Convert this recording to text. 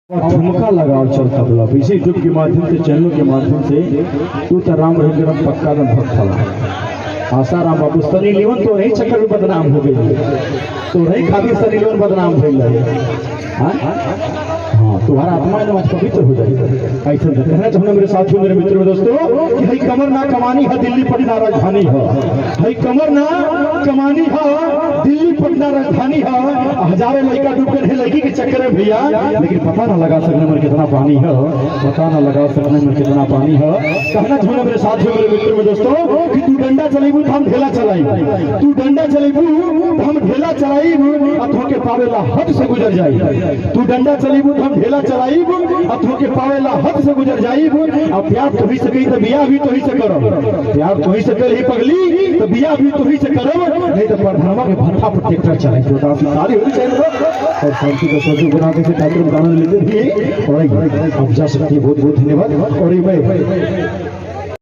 ठुमका लगाओ चलता बोला इसी यूट्यूब के माध्यम से चैनलों के माध्यम से तू तो राम रहीम पक्का दम भक्त था आशा राम बाबू सनी लियोन तो रही चक्कर में बदनाम हो गई तो रही खातिर सनी लियोन बदनाम हो गई। हाँ तुम्हारा आत्मा एकदम आज पवित्र हो जाएगा। ऐसा कहना चाहूंगा मेरे साथियों मेरे मित्रों दोस्तों कि हई कमर ना कमानी है दिल्ली पटना राजधानी है। हई कमर ना कमानी है दिल्ली पटना राजधानी है। हजारों लड़का डूब गए लड़की के चक्कर में भैया लेकिन पता ना लगा सकने में कितना पानी है। पता ना लगा सकने में कितना पानी है। कहना चाहूंगा मेरे साथियों मेरे मित्रों दोस्तों कि तू डंडा चलेबू तो हम ढेला चलाई तू डंडा चलेबू तो हम ढेला चलाई अथवा के पावेला हद से गुजर जाई तू डंडा चलेबू तो हम ढेला चलाई अथवा के पावेला हद से गुजर जाई। अब प्यार तो ही सके तो बिया भी तो ही से करो प्यार तो ही से कर ही पगली तो बिया भी तो ही से करो नहीं तो प्रधानवा के भट्ठा पर ट्रैक्टर चले जो दास सारी होनी चाहिए और शांति का सोचो बना के कार्यक्रम गाना लेते भी और अब जा सकती है। बहुत बहुत धन्यवाद और मैं